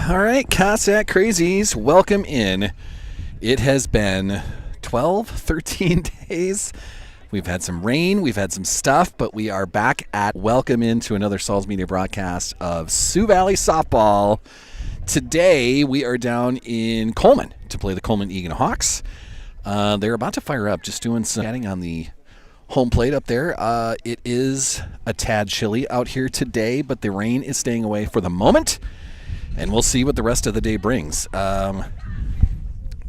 All right, Cossack Crazies, welcome in. It has been 12, 13 days. We've had some rain, we've had some stuff, but we are back at welcome into another Saul's Media broadcast of Sioux Valley Softball. Today, we are down in Colman to play the Colman-Egan Hawks. They're about to fire up, just doing some chatting on the home plate up there. It is a tad chilly out here today, but the rain is staying away for the moment, and we'll see what the rest of the day brings. There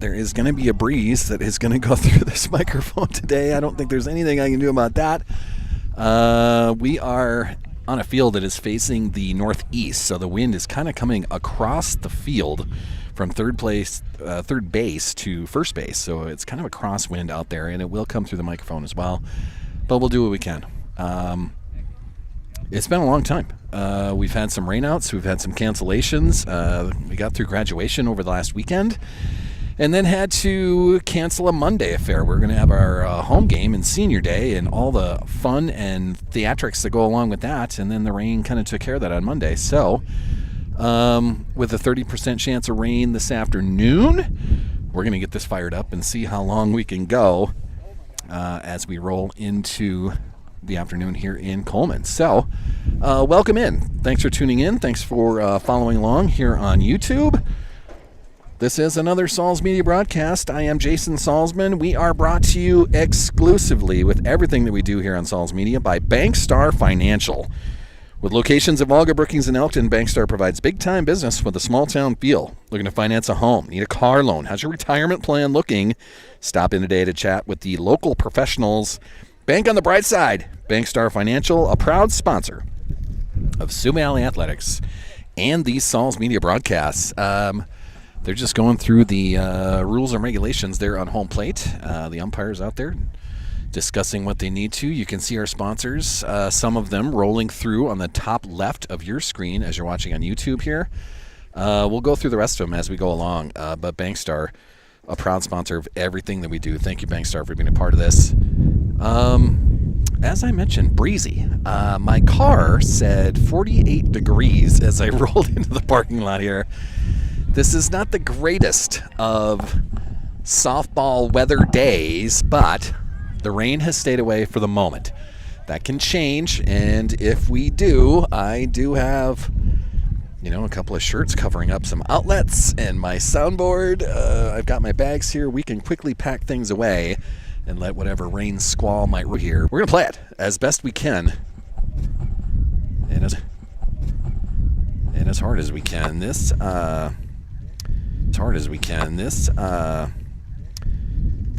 is going to be a breeze that is going to go through this microphone today. I don't think there's anything I can do about that. We are on a field that is facing the northeast, so the wind is kind of coming across the field from third base to first base. So it's kind of a crosswind out there, and it will come through the microphone as well. But we'll do what we can. It's been a long time. We've had some rainouts. We've had some cancellations. We got through graduation over the last weekend, and then had to cancel a Monday affair. We're going to have our home game and senior day and all the fun and theatrics that go along with that, and then the rain kind of took care of that on Monday. So with a 30% chance of rain this afternoon, we're going to get this fired up and see how long we can go as we roll into the afternoon here in Colman. So welcome in. Thanks for tuning in. Thanks for following along here on YouTube. This is another Saul's Media broadcast. I am Jason Salzman. We are brought to you exclusively with everything that we do here on Saul's Media by Bankstar Financial. With locations at Volga, Brookings, and Elkton, Bankstar provides big-time business with a small-town feel. Looking to finance a home? Need a car loan? How's your retirement plan looking? Stop in today to chat with the local professionals. Bank on the bright side. Bankstar Financial, a proud sponsor of Sioux Valley Athletics and these Saul's Media broadcasts. They're just going through the rules and regulations there on home plate. The umpires out there discussing what they need to. You can see our sponsors, some of them rolling through on the top left of your screen as you're watching on YouTube here. We'll go through the rest of them as we go along. But Bankstar, a proud sponsor of everything that we do. Thank you, Bankstar, for being a part of this. As I mentioned, breezy. My car said 48 degrees as I rolled into the parking lot here. This is not the greatest of softball weather days, but the rain has stayed away for the moment. That can change, and if we do, I do have, a couple of shirts covering up some outlets and my soundboard. I've got my bags here. We can quickly pack things away and let whatever rain squall might root here. We're going to play it as best we can. And as hard as we can. This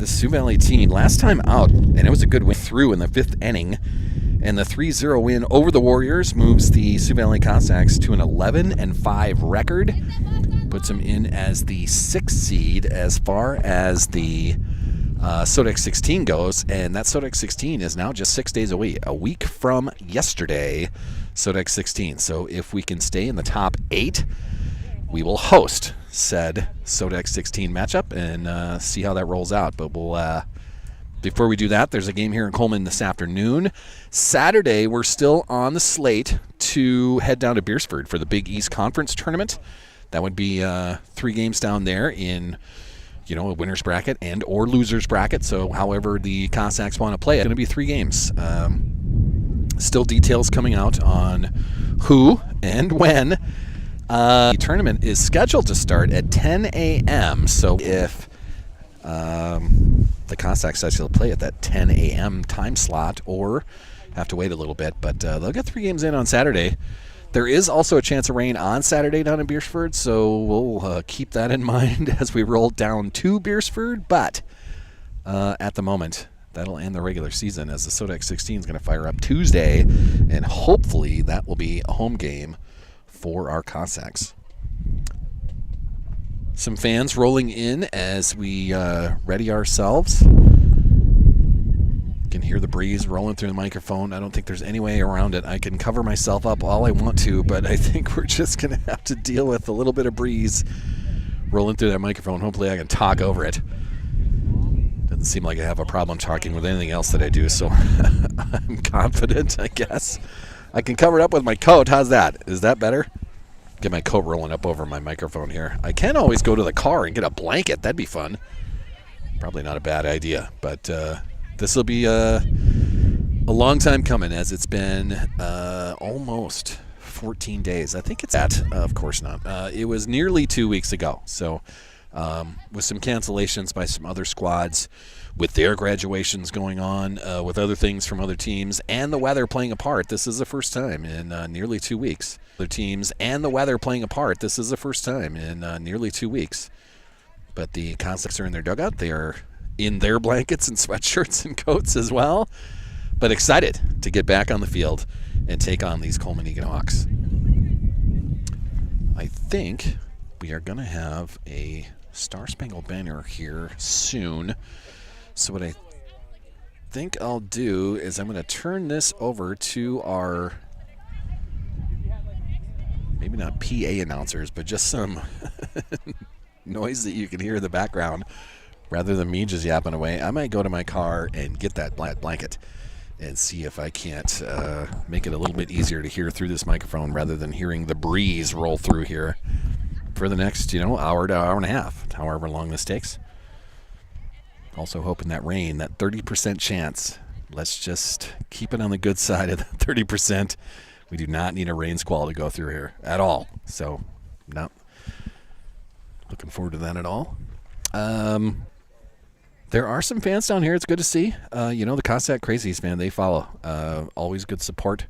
Sioux Valley team, last time out, and it was a good win through in the fifth inning, and the 3-0 win over the Warriors moves the Sioux Valley Cossacks to an 11-5 record, puts them in as the 6th seed as far as the Sodex 16 goes, and that Sodex 16 is now just 6 days away, a week from yesterday, Sodex 16. So if we can stay in the top 8, we will host said Sodex 16 matchup and see how that rolls out. But we'll before we do that, there's a game here in Colman this afternoon. Saturday, we're still on the slate to head down to Beersford for the Big East Conference tournament. That would be 3 games down there in a winner's bracket and or loser's bracket. So however the Cossacks want to play it, it's going to be 3 games. Still details coming out on who and when. The tournament is scheduled to start at 10 a.m. So if the Cossacks actually play at that 10 a.m. time slot or have to wait a little bit, but they'll get 3 games in on Saturday. There is also a chance of rain on Saturday down in Beersford, so we'll keep that in mind as we roll down to Beersford. But at the moment, that'll end the regular season as the Sodex 16 is going to fire up Tuesday, and hopefully that will be a home game for our Cossacks. Some fans rolling in as we ready ourselves. Can hear the breeze rolling through the microphone. I don't think there's any way around it. I can cover myself up all I want to, but I think we're just going to have to deal with a little bit of breeze rolling through that microphone. Hopefully I can talk over it. Doesn't seem like I have a problem talking with anything else that I do, so I'm confident, I guess. I can cover it up with my coat. How's that? Is that better? Get my coat rolling up over my microphone here. I can always go to the car and get a blanket. That'd be fun. Probably not a bad idea, but this will be a long time coming, as it's been almost 14 days. I think it's at, of course not. It was nearly 2 weeks ago. So with some cancellations by some other squads, with their graduations going on, with other things from other teams, and the weather playing a part, this is the first time in nearly 2 weeks. Other teams and the weather playing a part, this is the first time in nearly 2 weeks. But the Cossacks are in their dugout. They are in their blankets and sweatshirts and coats as well. But excited to get back on the field and take on these Colman-Egan Hawks. I think we are going to have a Star-Spangled Banner here soon. So what I think I'll do is I'm going to turn this over to our, maybe not PA announcers, but just some noise that you can hear in the background rather than me just yapping away. I might go to my car and get that blanket and see if I can't make it a little bit easier to hear through this microphone rather than hearing the breeze roll through here for the next, hour to hour and a half, however long this takes. Also hoping that rain, that 30% chance, let's just keep it on the good side of the 30%. We do not need a rain squall to go through here at all. So, not looking forward to that at all. There are some fans down here. It's good to see. The Cossack Crazies, man, they follow. Always good support.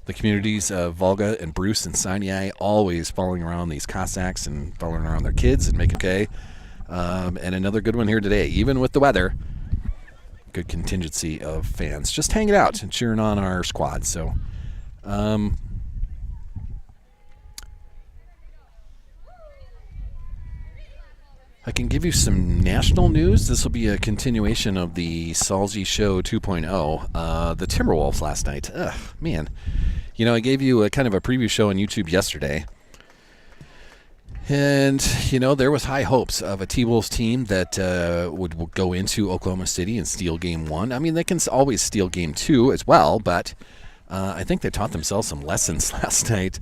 The communities of Volga and Bruce and Sinai always following around these Cossacks and following around their kids and making okay. And another good one here today, even with the weather. Good contingency of fans just hanging out and cheering on our squad. So, I can give you some national news. This will be a continuation of the Salzy Show 2.0. The Timberwolves last night. Ugh, man. I gave you a kind of a preview show on YouTube yesterday. And, there was high hopes of a T-Wolves team that would go into Oklahoma City and steal Game 1. I mean, they can always steal Game 2 as well, but I think they taught themselves some lessons last night.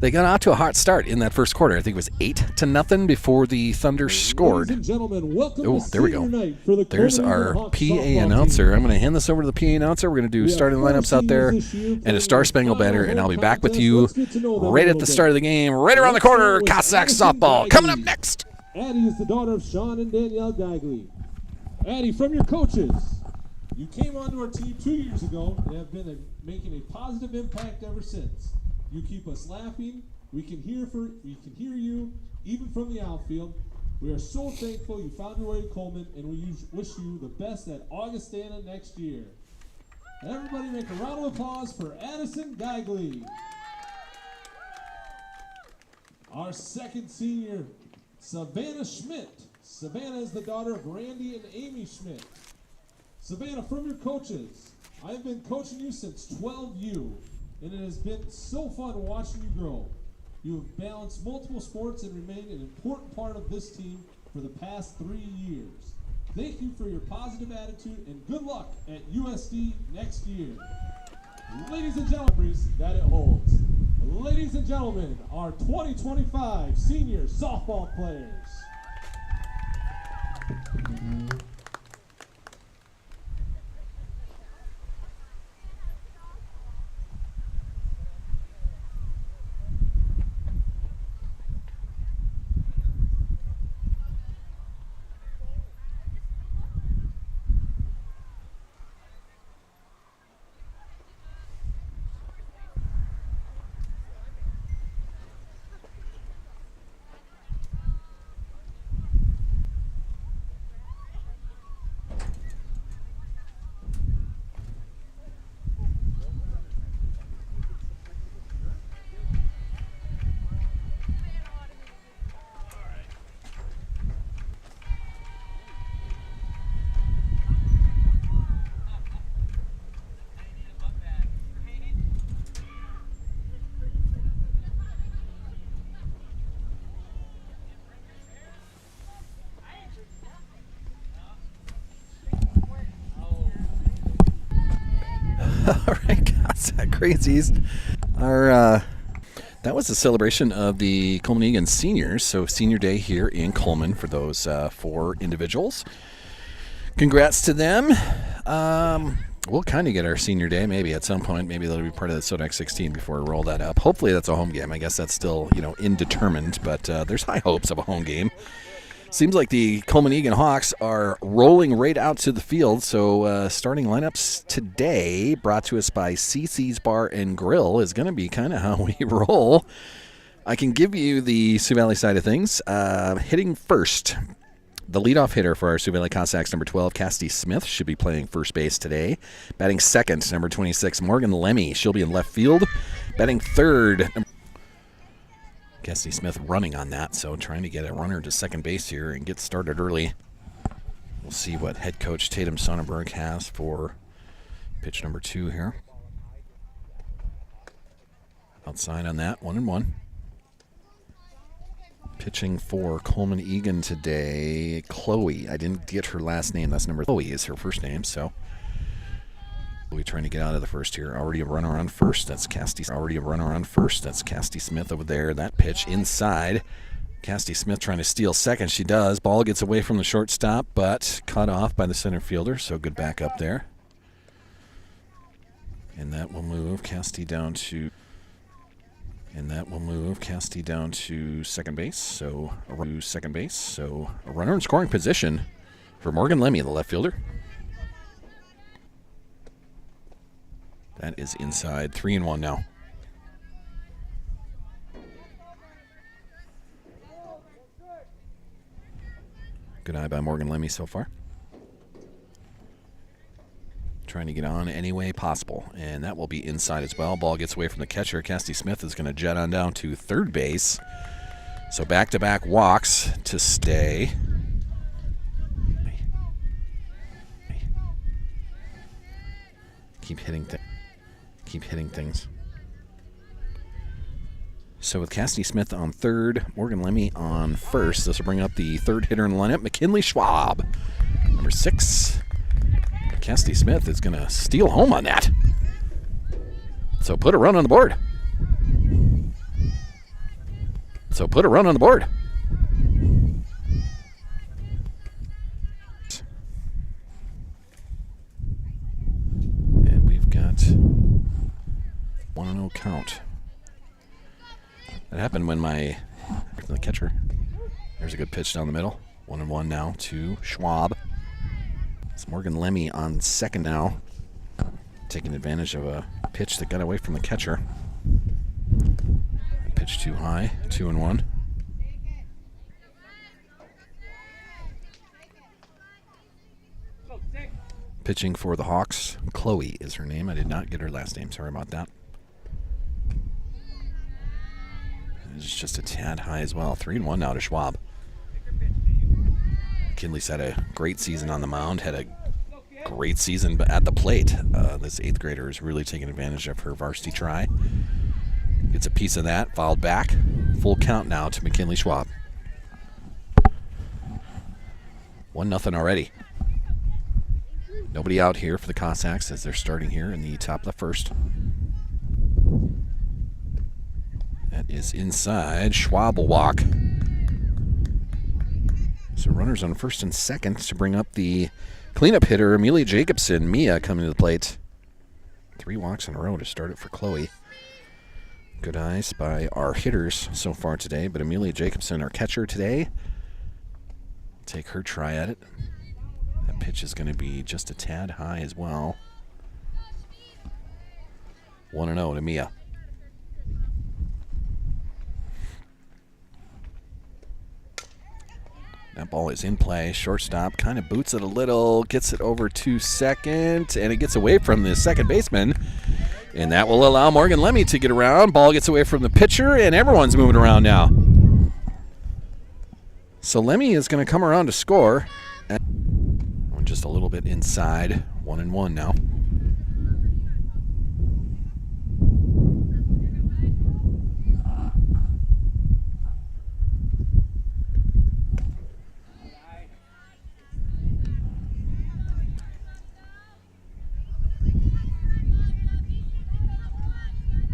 They got out to a hot start in that first quarter. I think it was 8-0 before the Thunder scored. Oh, there we go. There's our PA announcer. I'm going to hand this over to the PA announcer. We're going to do starting lineups out there and a Star-Spangled Banner, and I'll be back with you right at the start of the game, right around the corner. Cossack softball coming up next. Addie is the daughter of Sean and Danielle Gagley. Addie, from your coaches, you came onto our team 2 years ago and have been making a positive impact ever since. You keep us laughing. We can hear you, even from the outfield. We are so thankful you found your way to Coleman, and we wish you the best at Augustana next year. Everybody make a round of applause for Addison Gagley. Our second senior, Savannah Schmidt. Savannah is the daughter of Randy and Amy Schmidt. Savannah, from your coaches, I've been coaching you since 12U. And it has been so fun watching you grow. You have balanced multiple sports and remained an important part of this team for the past 3 years. Thank you for your positive attitude and good luck at USD next year. Ladies and gentlemen, that it holds. Ladies and gentlemen, our 2025 senior softball players. All right, Cossack Crazies. Our That was a celebration of the Colman-Egan seniors, so senior day here in Colman for those 4 individuals. Congrats to them. We'll kind of get our senior day maybe at some point. Maybe that'll be part of the Sodex 16 before we roll that up. Hopefully that's a home game. I guess that's still, indeterminate, but there's high hopes of a home game. Seems like the Colman-Egan Hawks are rolling right out to the field. So starting lineups today, brought to us by CC's Bar and Grill, is going to be kind of how we roll. I can give you the Sioux Valley side of things. Hitting first, the leadoff hitter for our Sioux Valley Cossacks, number 12, Cassidy Smith, should be playing first base today. Batting second, number 26, Morgan Lemmy. She'll be in left field. Batting third, Cassidy Smith running on that, so trying to get a runner to second base here and get started early. We'll see what head coach Tatum Sonnenberg has for pitch number 2 here. Outside on that, 1-1. Pitching for Colman-Egan today, Chloe. I didn't get her last name. That's number Chloe is her first name, so we're trying to get out of the first here. Already a runner on first. That's Cassidy. That's Cassidy Smith over there. That pitch inside. Cassidy Smith trying to steal second. She does. Ball gets away from the shortstop, but cut off by the center fielder, so good backup there. And that will move Cassidy down to second base. So a runner in scoring position for Morgan Lemmy, the left fielder. That is inside. 3-1 now. Good eye by Morgan Lemmy so far. Trying to get on any way possible, and that will be inside as well. Ball gets away from the catcher. Cassidy Smith is going to jet on down to third base. So back-to-back walks to stay. Keep hitting things. So with Cassidy Smith on third, Morgan Lemmy on first, this will bring up the third hitter in the lineup, McKinley Schwab, number 6. Cassidy Smith is going to steal home on that. So put a run on the board. And we've got 1-0 count. That happened when the catcher. There's a good pitch down the middle. 1-1 now to Schwab. It's Morgan Lemmy on second now, taking advantage of a pitch that got away from the catcher. Pitch too high, 2-1. Pitching for the Hawks, Chloe is her name. I did not get her last name, sorry about that. It's just a tad high as well. 3-1 now to Schwab. Kinley's had a great season on the mound, had a great season at the plate. This 8th grader is really taking advantage of her varsity try. Gets a piece of that, fouled back. Full count now to McKinley Schwab. 1-0 already. Nobody out here for the Cossacks as they're starting here in the top of the first. That is inside. Schwab will walk. So runners on first and second to bring up the cleanup hitter, Amelia Jacobson. Mia coming to the plate. 3 walks in a row to start it for Chloe. Good eyes by our hitters so far today, but Amelia Jacobson, our catcher today. Take her try at it. That pitch is going to be just a tad high as well. 1-0 to Mia. That ball is in play. Shortstop kind of boots it a little, gets it over to second, and it gets away from the second baseman. And that will allow Morgan Lemmy to get around. Ball gets away from the pitcher, and everyone's moving around now. So Lemmy is going to come around to score. Just a little bit inside. 1-1 now.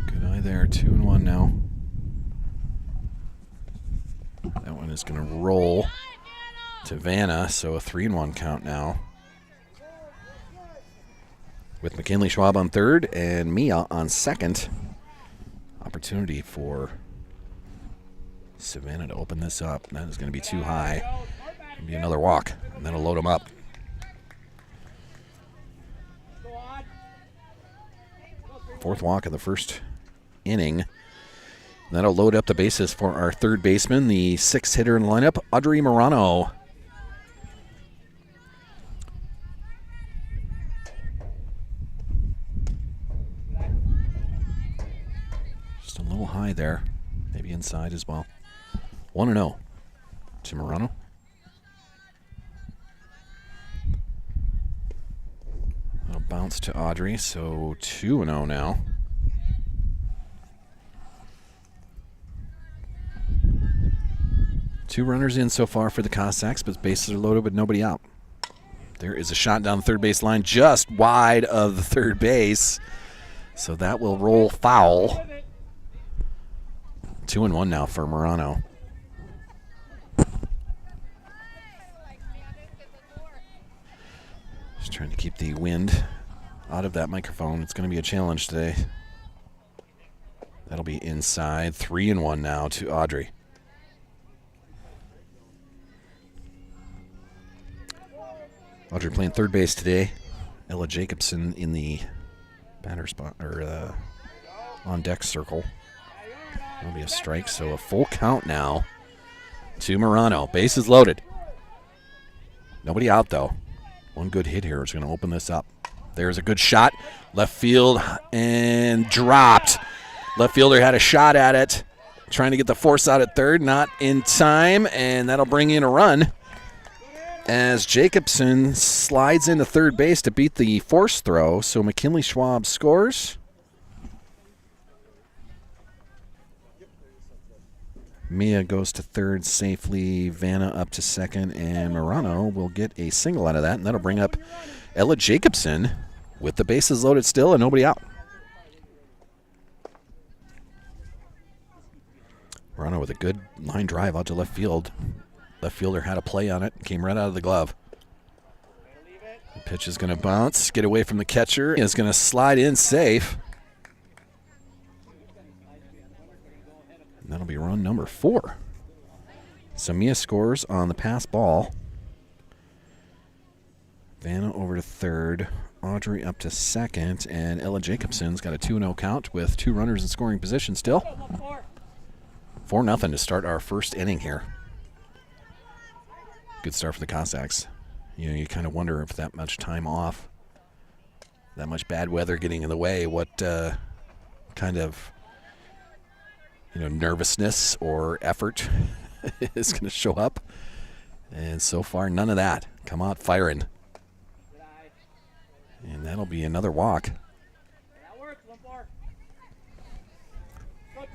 Good eye there. 2-1 now. is going to roll to Vanna, so a 3-1 count now. With McKinley Schwab on third and Mia on second. Opportunity for Savannah to open this up. That is going to be too high. It'll be another walk, and that'll load them up. Fourth walk of the first inning. That'll load up the bases for our third baseman, the sixth hitter in the lineup, Audrey Morano. Just a little high there, maybe inside as well. 1-0 to Morano. That'll bounce to Audrey, so 2-0 now. Two runners in so far for the Cossacks, but bases are loaded with nobody out. There is a shot down the third base line just wide of the third base. So that will roll foul. 2-1 now for Morano. Just trying to keep the wind out of that microphone. It's going to be a challenge today. That'll be inside. 3-1 now to Audrey. Audrey playing third base today. Ella Jacobson in the batter spot, or on deck circle. That'll be a strike, so a full count now to Morano. Bases loaded. Nobody out, though. One good hit here is going to open this up. There's a good shot. Left field and dropped. Left fielder had a shot at it. Trying to get the force out at third. Not in time, and that'll bring in a run. As Jacobson slides into third base to beat the force throw, so McKinley Schwab scores. Mia goes to third safely, Vanna up to second, and Morano will get a single out of that, and that'll bring up Ella Jacobson with the bases loaded still and nobody out. Morano with a good line drive out to left field. Left fielder had a play on it, came right out of the glove. The pitch is going to bounce, get away from the catcher, and is going to slide in safe. And that'll be run number 4. So Mia scores on the pass ball. Vanna over to third, Audrey up to second, and Ella Jacobson's got a 2-0 count with 2 runners in scoring position still. 4-0 to start our first inning here. Good start for the Cossacks. You know, you kind of wonder if that much time off, that much bad weather getting in the way, what kind of, nervousness or effort is going to show up. And so far, none of that. Come out firing. And that'll be another walk.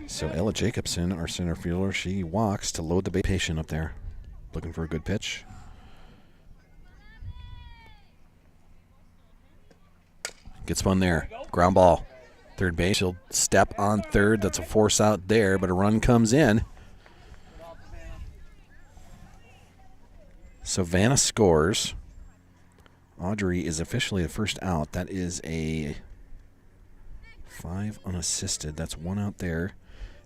So Ella Jacobson, our center fielder, she walks to load the base. Patient up there. Looking for a good pitch. Gets one there. Ground ball. Third base. She'll step on third. That's a force out there, but a run comes in. So Vanna scores. Audrey is officially the first out. That is a 5 unassisted. That's 1 out there.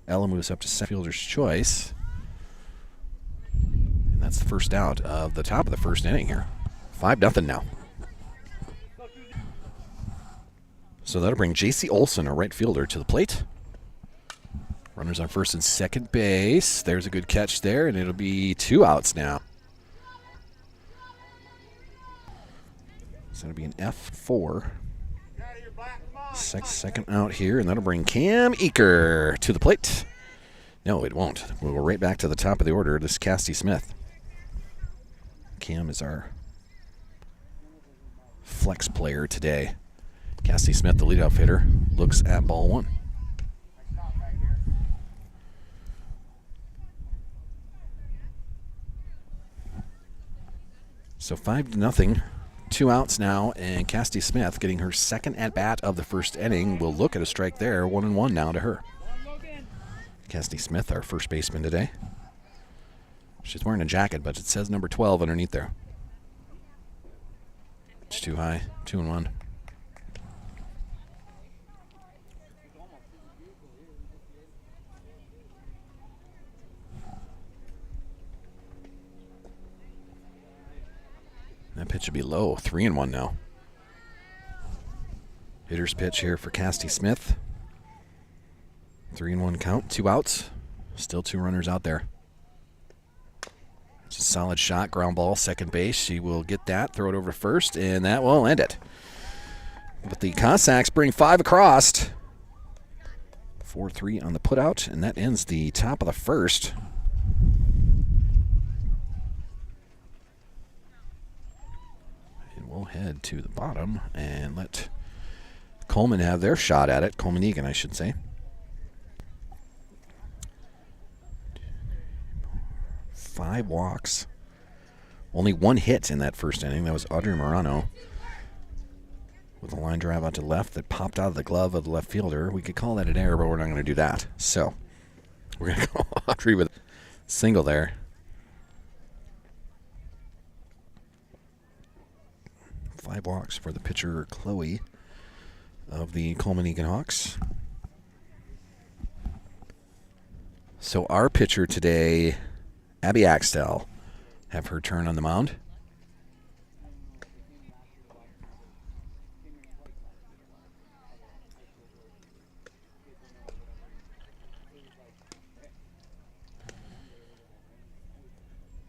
Ella moves up to center fielder's choice. And that's the first out of the top of the first inning here. 5-0 now. So that'll bring J.C. Olson, our right fielder, to the plate. Runners on first and second base. There's a good catch there, and it'll be 2 outs now. So it'll be an F4. Second out here, and that'll bring Cam Eaker to the plate. No, it won't. We'll go right back to the top of the order. This is Cassie Smith. Cam is our flex player today. Cassie Smith, the leadoff hitter, looks at ball 1. So 5-0. 2 outs now, and Cassie Smith getting her second at-bat of the first inning. We'll look at a strike there. 1-1 now to her. Cassie Smith, our first baseman today. She's wearing a jacket, but it says number 12 underneath there. It's too high. 2-1. That pitch should be low. 3-1 now. Hitter's pitch here for Casty Smith. 3-1 count. 2 outs. Still 2 runners out there. It's a solid shot. Ground ball, second base. She will get that. Throw it over to first, and that will end it. But the Cossacks bring 5 across. 4-3 on the putout, and that ends the top of the first. And we'll head to the bottom and let Colman have their shot at it. Colman-Egan, I should say. 5 walks. Only 1 hit in that first inning. That was Audrey Morano with a line drive out to left that popped out of the glove of the left fielder. We could call that an error, but we're not going to do that. So we're going to go Audrey with a single there. 5 walks for the pitcher, Chloe, of the Colman-Egan Hawks. So our pitcher today, Abby Axtell, have her turn on the mound.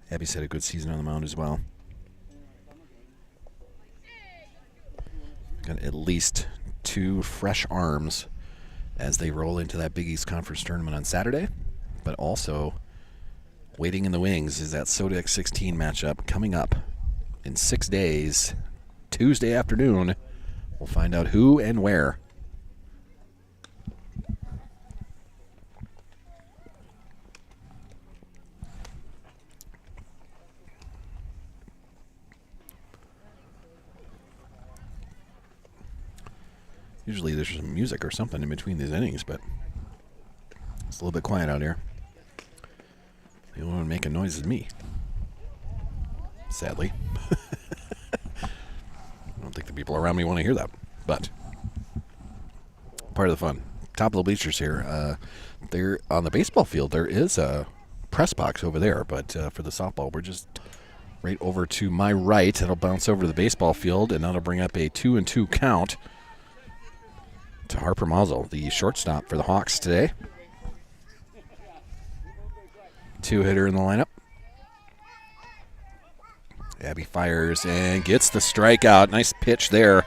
Abby's had a good season on the mound as well. Got at least 2 fresh arms as they roll into that Big East Conference tournament on Saturday, but also waiting in the wings is that Sodex 16 matchup coming up in 6 days, Tuesday afternoon. We'll find out who and where. Usually there's some music or something in between these innings, but it's a little bit quiet out here. The only one making noise is me, sadly. I don't think the people around me want to hear that, but part of the fun. Top of the bleachers here. There on the baseball field, there is a press box over there, but for the softball, we're just right over to my right. It'll bounce over to the baseball field, and that'll bring up a 2-2 count to Harper Mazel, the shortstop for the Hawks today. 2-hitter in the lineup. Abby fires and gets the strikeout. Nice pitch there.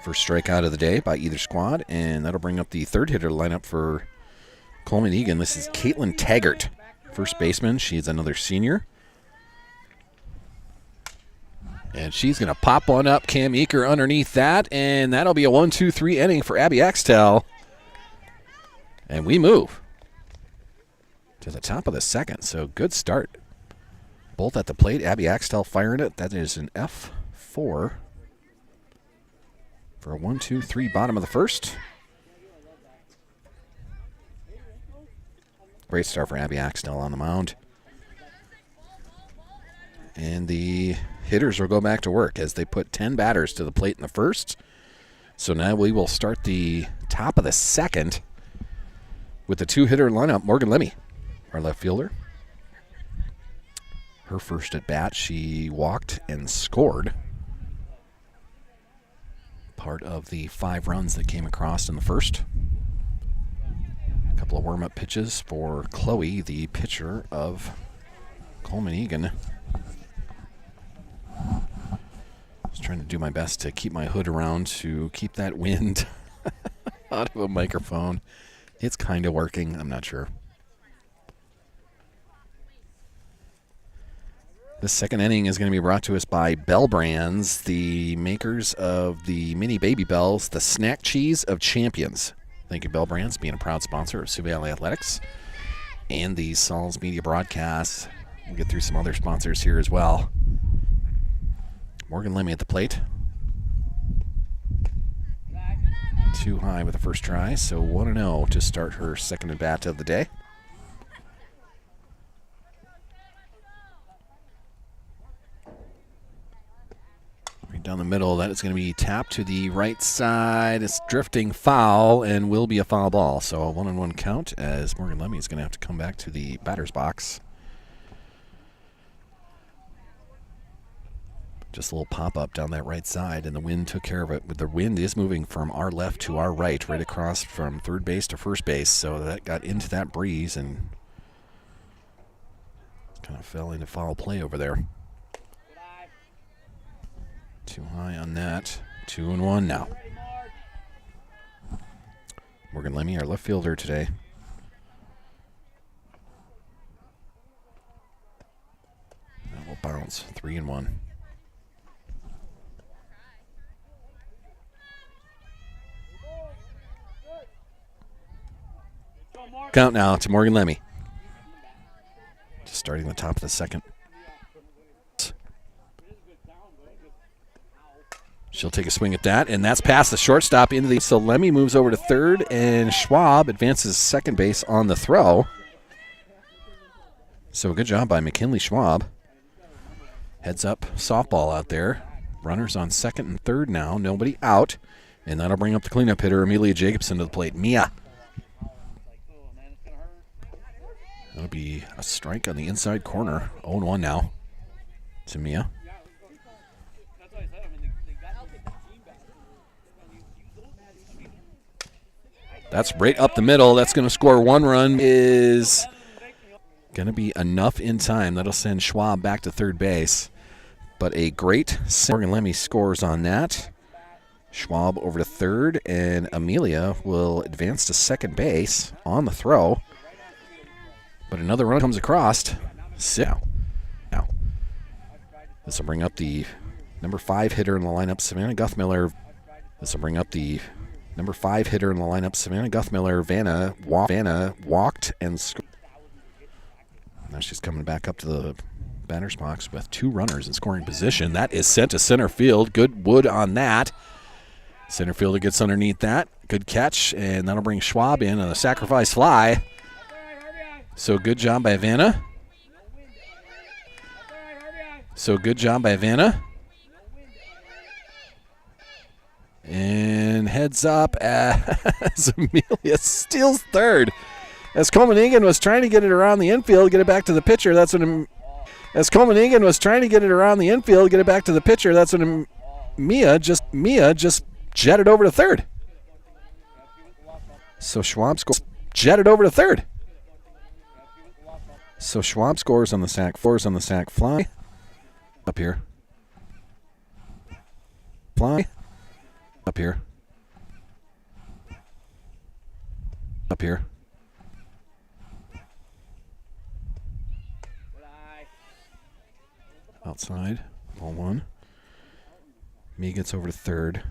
First strikeout of the day by either squad, and that'll bring up the 3rd hitter lineup for Colman-Egan. This is Caitlin Taggart, first baseman. She's another senior. And she's going to pop one up. Cam Eaker underneath that, and that'll be a 1-2-3 inning for Abby Axtell. And we move to the top of the second, so good start. Bolt at the plate, Abby Axtell firing it. That is an F4 for a 1-2-3 bottom of the first. Great start for Abby Axtell on the mound. And the hitters will go back to work as they put 10 batters to the plate in the first. So now we will start the top of the second with the 2-hitter lineup. Morgan Lemmy, our left fielder. Her first at bat, she walked and scored. Part of the 5 runs that came across in the first. A couple of warm-up pitches for Chloe, the pitcher of Colman-Egan. I was trying to do my best to keep my hood around to keep that wind out of a microphone. It's kind of working. I'm not sure. This second inning is going to be brought to us by Bell Brands, the makers of the mini baby bells, the snack cheese of champions. Thank you, Bell Brands, being a proud sponsor of Sioux Valley Athletics and the Saul's Media broadcasts. We'll get through some other sponsors here as well. Morgan Lemmy at the plate. Too high with the first try, so 1-0 to start her second at bat of the day. middle. That is going to be tapped to the right side. It's drifting foul and will be a foul ball. So a 1-on-1 count as Morgan Lemmy is going to have to come back to the batter's box. Just a little pop-up down that right side, and the wind took care of it. The wind is moving from our left to our right across from third base to first base, so that got into that breeze and kind of fell into foul play over there. Too high on that. 2-1 now. Morgan Lemmy, our left fielder today. That will bounce. 3-1. Count now to Morgan Lemmy. Just starting the top of the second. She'll take a swing at that, and that's past the shortstop into the. So Lemmy moves over to third, and Schwab advances second base on the throw. So good job by McKinley Schwab. Heads up softball out there. Runners on second and third now. Nobody out. And that'll bring up the cleanup hitter, Amelia Jacobson, to the plate. Mia. That'll be a strike on the inside corner. 0-1 now to Mia. That's right up the middle. That's going to score 1 run. Is going to be enough in time. That'll send Schwab back to third base. But a great Morgan Lemmy scores on that. Schwab over to third, and Amelia will advance to second base on the throw. But another run comes across. Now. This will bring up the number 5 hitter in the lineup, Savannah Guthmiller. This will bring up the number 5 hitter in the lineup, Savannah Guthmiller. Vanna walked and scored. Now she's coming back up to the batter's box with 2 runners in scoring position. That is sent to center field. Good wood on that. Center fielder gets underneath that. Good catch, and that'll bring Schwab in on a sacrifice fly. So good job by Vanna. And heads up as Amelia steals third. As Colman-Egan was trying to get it around the infield, get it back to the pitcher. That's when Mia just jetted over to third. So Schwab scores on the sac. Fly. Up here. Outside. Ball 1. Me gets over to third.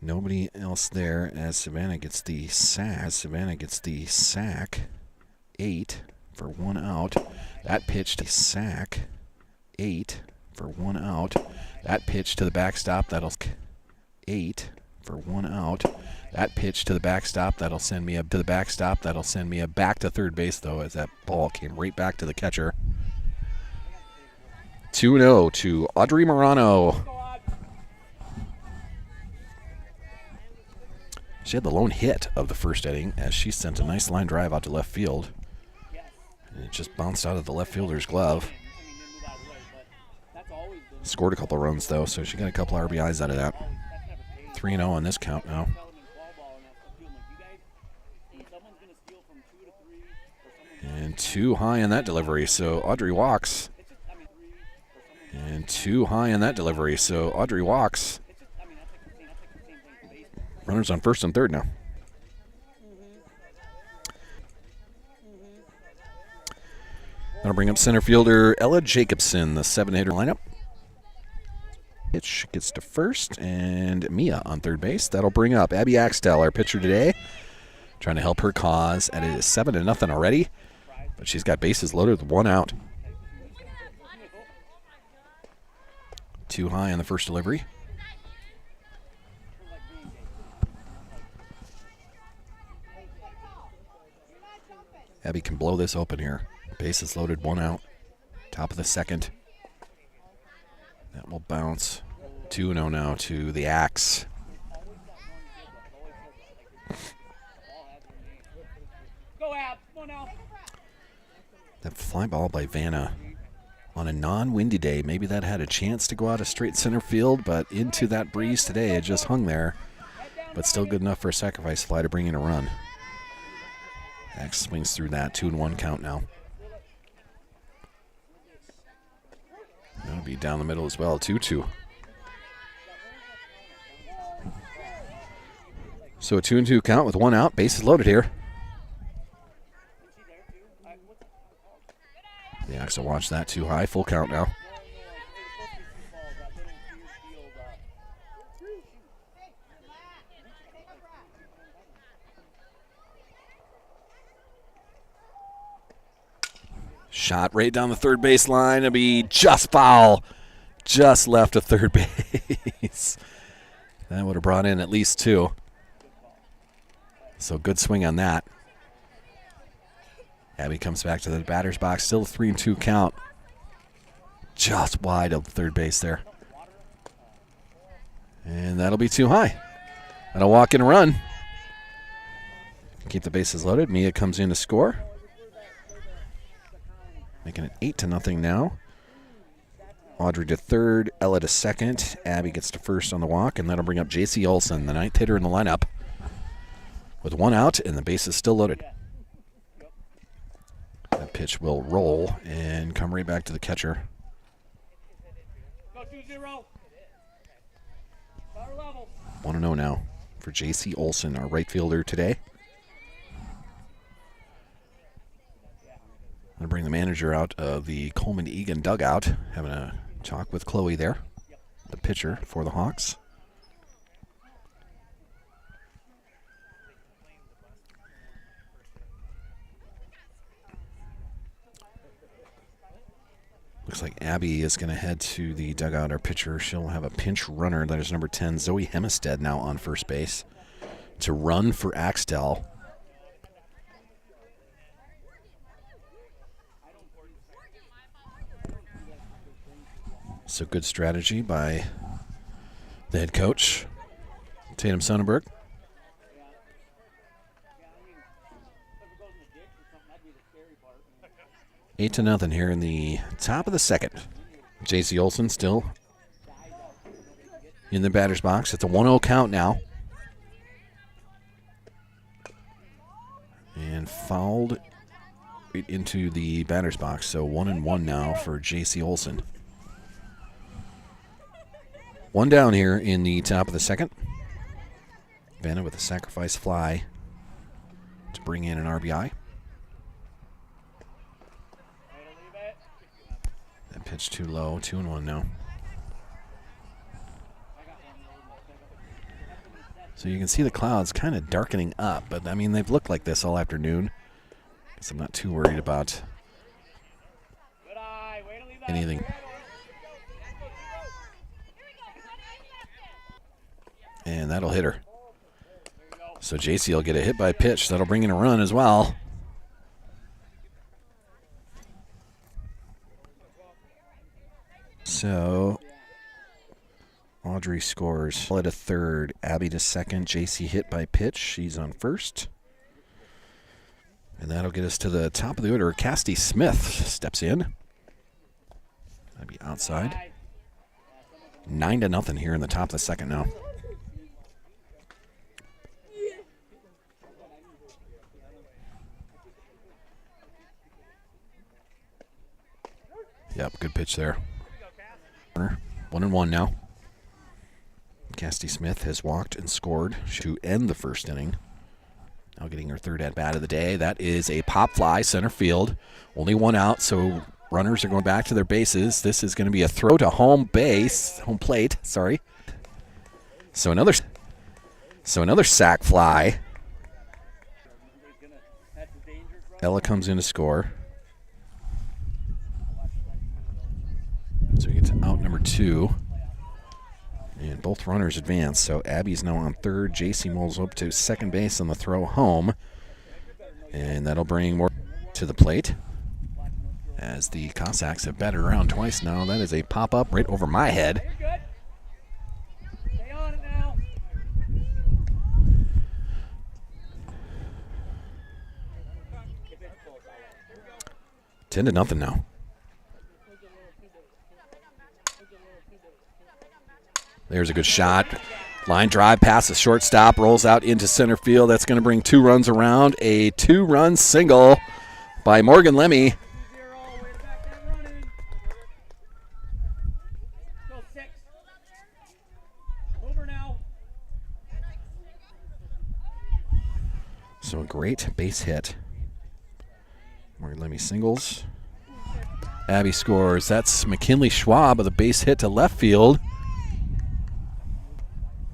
Nobody else there as Savannah gets the sack. 8 for 1 out. That pitch to sack. 8 for 1 out. That pitch to the backstop. That'll 8 for 1 out. That pitch to the backstop. That'll send me back to third base, though, as that ball came right back to the catcher. 2-0 to Audrey Morano. She had the lone hit of the first inning as she sent a nice line drive out to left field. And it just bounced out of the left fielder's glove. Scored a couple of runs, though, so she got a couple of RBIs out of that. 3-0 on this count now. And too high on that delivery, so Audrey walks. Runners on first and third now. That'll bring up center fielder Ella Jacobson, the 7-hitter lineup. Pitch gets to first, and Mia on third base. That'll bring up Abby Axtell, our pitcher today, trying to help her cause. And it is 7-0 already, but she's got bases loaded with 1 out. Too high on the first delivery. Abby can blow this open here. Bases loaded, 1 out. Top of the second. That will bounce 2-0 now to the Axe. That fly ball by Vanna on a non-windy day. Maybe that had a chance to go out of straight center field, but into that breeze today, it just hung there. But still good enough for a sacrifice fly to bring in a run. Axe swings through that. 2-1 count now. That'll be down the middle as well. 2-2. So a 2-2 count with one out. Bases loaded here. The Axe will watch that too high. Full count now. Shot right down the third base line. It'll be just foul. Just left of third base. That would have brought in at least two. So good swing on that. Abby comes back to the batter's box. Still a 3-2 count. Just wide of third base there. And that'll be too high. That'll walk in a run. Keep the bases loaded. Mia comes in to score. Making it 8-0 now. Audrey to third, Ella to second. Abby gets to first on the walk, and that'll bring up JC Olson, the ninth hitter in the lineup, with one out, and the base is still loaded. That pitch will roll and come right back to the catcher. 1-0 now for JC Olson, our right fielder today. I'm going to bring the manager out of the Colman-Egan dugout, having a talk with Chloe there, the pitcher for the Hawks. Looks like Abby is going to head to the dugout, our pitcher. She'll have a pinch runner. That is number 10, Zoe Hemestead, now on first base, to run for Axtell. So good strategy by the head coach, Tatum Sonnenberg. 8-0 here in the top of the second. JC Olson still in the batter's box. It's a 1-0 count now. And fouled right into the batter's box. So 1-1 now for JC Olson. One down here in the top of the second. Vanna with a sacrifice fly to bring in an RBI. That pitch too low. 2-1 now. So you can see the clouds kind of darkening up, but I mean they've looked like this all afternoon. Guess I'm not too worried about anything. And that'll hit her. So JC will get a hit by pitch. That'll bring in a run as well. So Audrey scores. At a third, Abby to second. JC hit by pitch. She's on first. And that'll get us to the top of the order. Casty Smith steps in. That'd be outside. 9-0 here in the top of the second now. Yep, good pitch there. 1-1 now. Casty Smith has walked and scored to end the first inning. Now getting her third at-bat of the day. That is a pop fly, center field. Only one out, so runners are going back to their bases. This is going to be a throw to home plate, sorry. So another sac fly. Ella comes in to score. So we get to out number 2. And both runners advance. So Abby's now on third. JC moves up to second base on the throw home. And that'll bring more to the plate. As the Cossacks have batted around twice now. That is a pop-up right over my head. 10-0 now. There's a good shot. Line drive past the shortstop, rolls out into center field. That's going to bring 2 runs around. A 2-run single by Morgan Lemmy. So a great base hit. Morgan Lemmy singles. Abby scores. That's McKinley Schwab with a base hit to left field.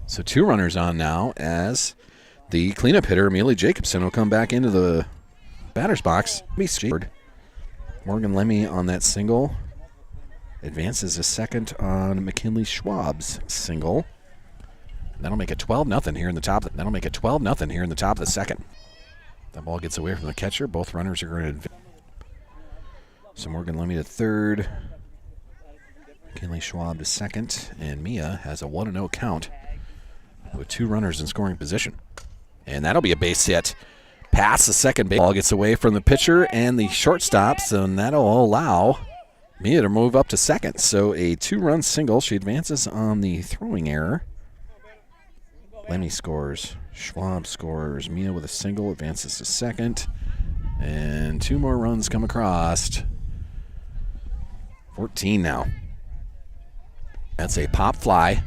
So 2 runners on now as the cleanup hitter, Amelia Jacobson, will come back into the batter's box. Morgan Lemmy on that single. Advances a second on McKinley Schwab's single. That'll make it 12-0 here in the top. That'll make it 12-0 here in the top of the second. That ball gets away from the catcher. Both runners are going to advance. So Morgan Lemmy to third. McKinley Schwab to second. And Mia has a 1-0 count with 2 runners in scoring position. And that'll be a base hit. Past the second base. Ball gets away from the pitcher and the shortstops, and that'll allow Mia to move up to second. So a 2-run single. She advances on the throwing error. Lemmy scores. Schwab scores. Mia with a single advances to second. And 2 more runs come across. 14 now. That's a pop fly.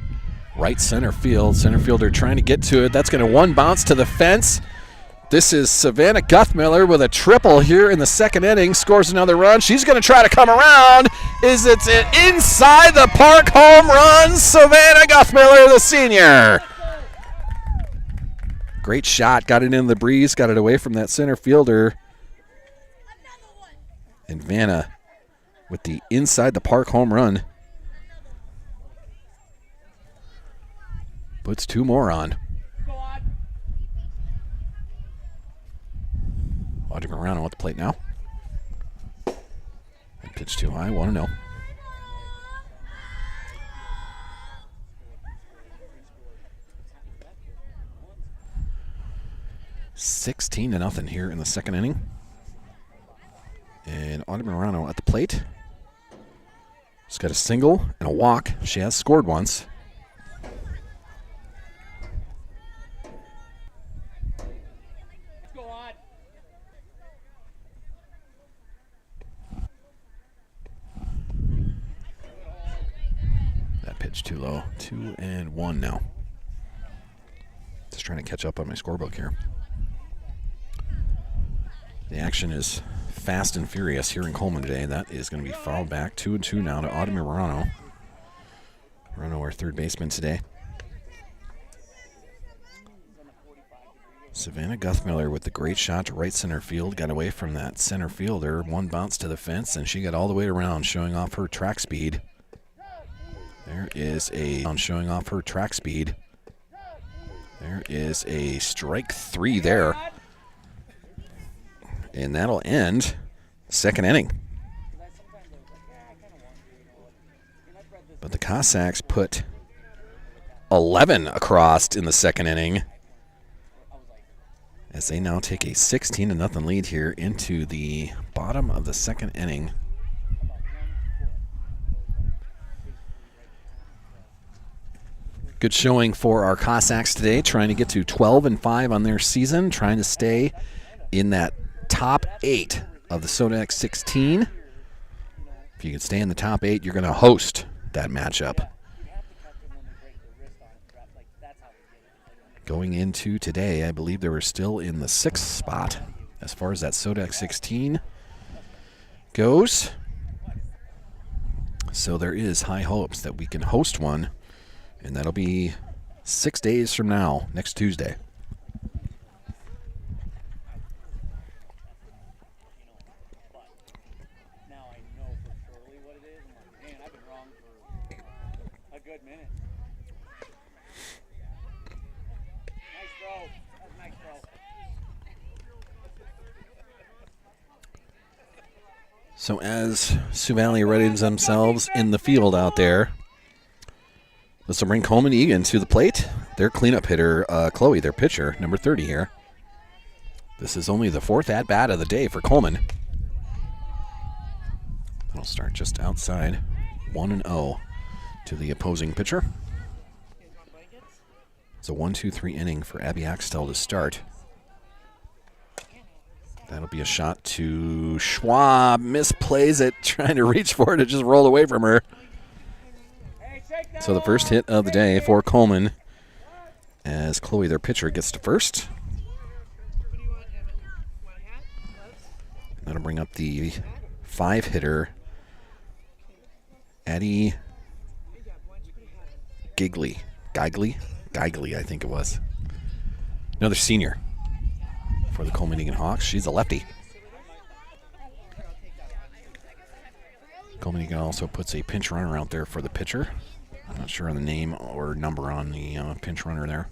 Right center field. Center fielder trying to get to it. That's going to 1 bounce to the fence. This is Savannah Guthmiller with a triple here in the second inning. Scores another run. She's going to try to come around. Is it an inside the park home run? Savannah Guthmiller, the senior. Great shot. Got it in the breeze. Got it away from that center fielder. And Vanna with the inside the park home run. Puts 2 more on. Audrey Morano at the plate now. And pitch too high, 1-0. $16-0 here in the second inning. And Audrey Morano at the plate. She's got a single and a walk. She has scored once. Pitch too low. 2-1 now. Just trying to catch up on my scorebook here. The action is fast and furious here in Colman today. That is going to be fouled back. 2-2 now to Audrey Morano. Morano, our third baseman today. Savannah Guthmiller with the great shot to right center field. Got away from that center fielder. 1 bounce to the fence, and she got all the way around, showing off her track speed. There is a showing off her track speed. There is a strike 3 there. And that'll end the second inning. But the Cossacks put 11 across in the second inning as they now take a 16-0 lead here into the bottom of the second inning. Good showing for our Cossacks today, trying to get to 12-5 on their season, trying to stay in that top 8 of the Sodex 16. If you can stay in the top 8, you're going to host that matchup. Going into today, I believe they were still in the 6th spot as far as that Sodex 16 goes. So there is high hopes that we can host one. And that'll be 6 days from now, next Tuesday. Now I know for surely what it is. I'm like, man, I've been wrong for a good minute. Nice throw. That was a nice throw. So as Sioux Valley readies themselves in the field out there, this will bring Colman-Egan to the plate. Their cleanup hitter, Chloe, their pitcher, number 30 here. This is only the 4th at-bat of the day for Colman. That'll start just outside 1-0 to the opposing pitcher. It's a 1-2-3 inning for Abby Axtell to start. That'll be a shot to Schwab. Misplays it, trying to reach for it. It just rolled away from her. So the first hit of the day for Colman, as Chloe, their pitcher, gets to first. That'll bring up the 5-hitter, Addie Giggley, I think it was. Another senior for the Colman-Egan Hawks. She's a lefty. Colman-Egan also puts a pinch runner out there for the pitcher. I'm not sure on the name or number on the pinch runner there.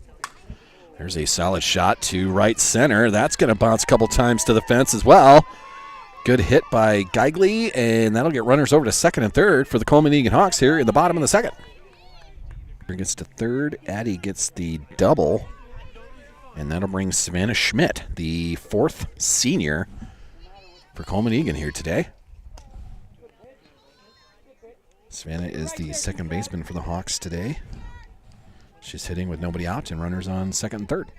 There's a solid shot to right center. That's going to bounce a couple times to the fence as well. Good hit by Geigley, and that'll get runners over to second and third for the Colman-Egan Hawks here in the bottom of the second. Gets to third. Addie gets the double, and that'll bring Savannah Schmidt, the 4th senior for Colman-Egan here today. Savannah is the second baseman for the Hawks today. She's hitting with nobody out and runners on second and third.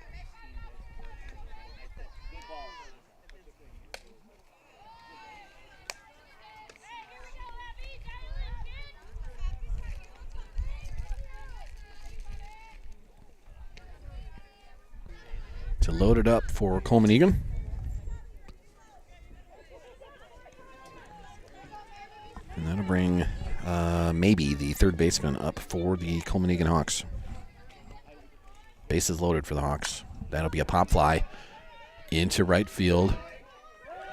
To load it up for Colman-Egan. And that'll bring maybe the third baseman up for the Colman-Egan Hawks. Bases loaded for the Hawks. That'll be a pop fly into right field.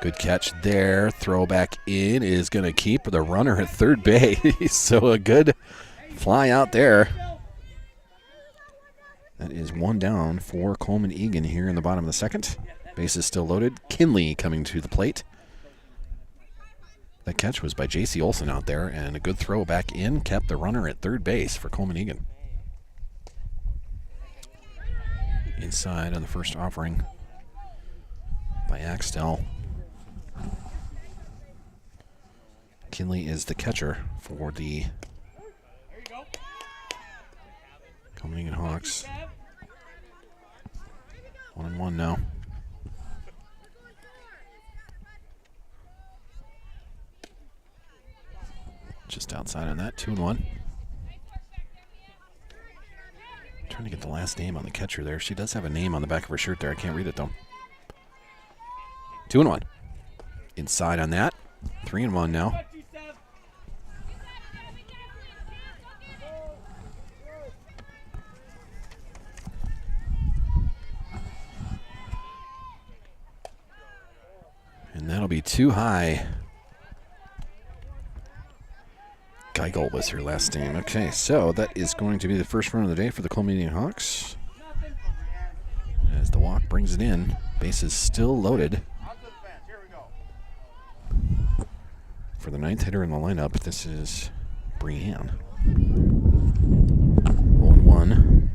Good catch there. Throw back in is going to keep the runner at third base. So a good fly out there. That is one down for Colman-Egan here in the bottom of the second. Bases still loaded. Kinley coming to the plate. That catch was by J.C. Olsen out there, and a good throw back in kept the runner at third base for Colman-Egan. Inside on the first offering by Axtell. Kinley is the catcher for the Colman-Egan Hawks. 1-1 now. Just outside on that, 2-1. Trying to get the last name on the catcher there. She does have a name on the back of her shirt there. I can't read it though. 2-1. Inside on that. 3-1 now. And that'll be too high. Geigel was her last name. Okay, so that is going to be the first run of the day for the Colman-Egan Hawks. As the walk brings it in, bases still loaded. For the 9th hitter in the lineup, this is Brianne. 0-1.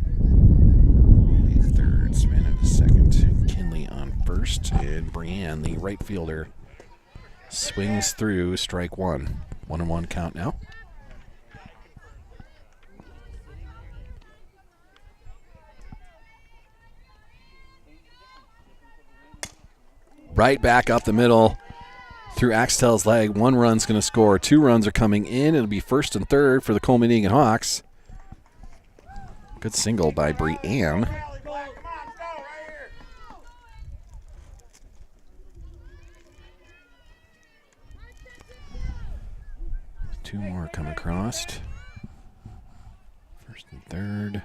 The third, Savannah the second. Kinley on first, and Brianne, the right fielder, swings through strike one. 1-1 count now. Right back up the middle through Axtell's leg. 1 run's going to score. 2 runs are coming in. It'll be first and third for the Colman-Egan Hawks. Good single by Brianne. Two more come across. First and third.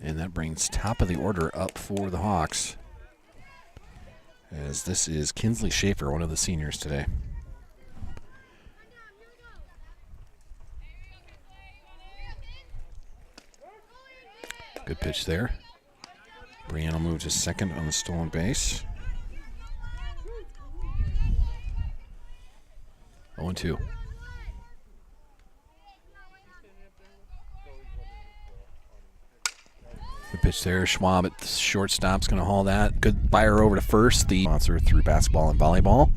And that brings top of the order up for the Hawks, as this is Kinsley Schaefer, one of the seniors today. Good pitch there. Brianna moves to second on the stolen base. 0-2. Good pitch there. Schwab at the shortstop's going to haul that. Good fire over to first. The sponsor through basketball and volleyball.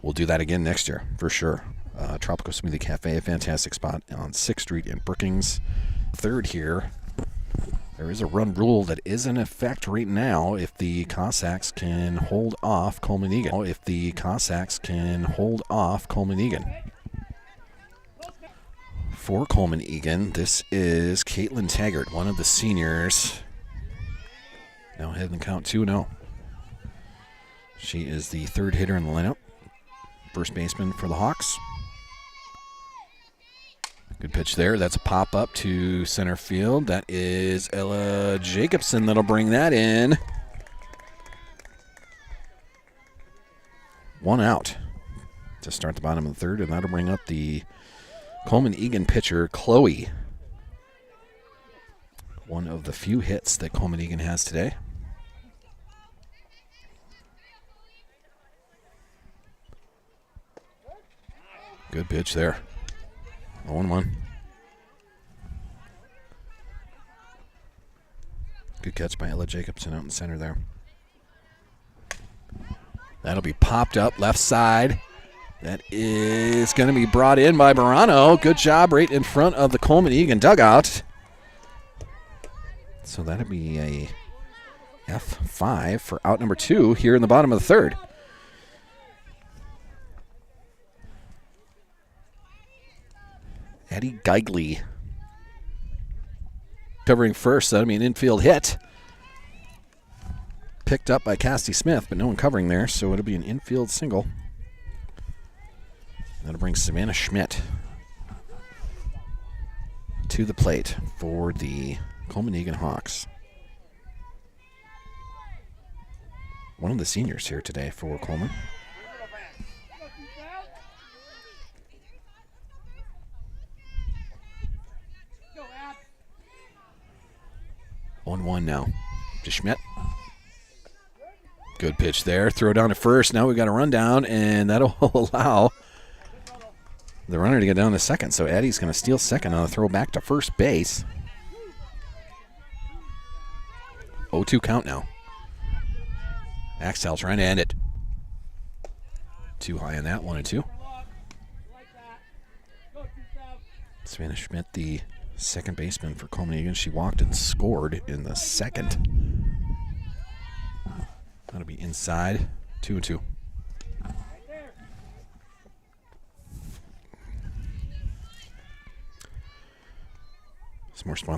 We'll do that again next year, for sure. Tropical Smoothie Cafe, a fantastic spot on 6th Street in Brookings. Third here. There is a run rule that is in effect right now if the Cossacks can hold off Colman-Egan. Colman-Egan. For Colman-Egan, this is Caitlin Taggart, one of the seniors. Now ahead in the count 2-0. She is the third hitter in the lineup. First baseman for the Hawks. Good pitch there. That's a pop-up to center field. That is Ella Jacobson that'll bring that in. 1 out to start the bottom of the third, and that'll bring up the Colman-Egan pitcher, Chloe. One of the few hits that Colman-Egan has today. Good pitch there. 0-1. Good catch by Ella Jacobson out in center there. That'll be popped up left side. That is going to be brought in by Barano. Good job right in front of the Colman-Egan dugout. So that'll be a F5 for out number 2 here in the bottom of the third. Addie Geigley covering first. That'll be an infield hit. Picked up by Cassie Smith, but no one covering there, so it'll be an infield single. That'll bring Savannah Schmidt to the plate for the Colman-Egan Hawks. One of the seniors here today for Coleman. 1-1 now to Schmidt. Good pitch there. Throw down to first. Now we've got a rundown, and that'll allow the runner to get down to second. So Addie's going to steal second on a throw back to first base. 0-2 count now. Axtell trying to end it. Too high on that, 1-2. Savannah Schmidt, the second baseman for Colman-Egan. She walked and scored in the second. That'll be inside, 2-2. Some more sponsors.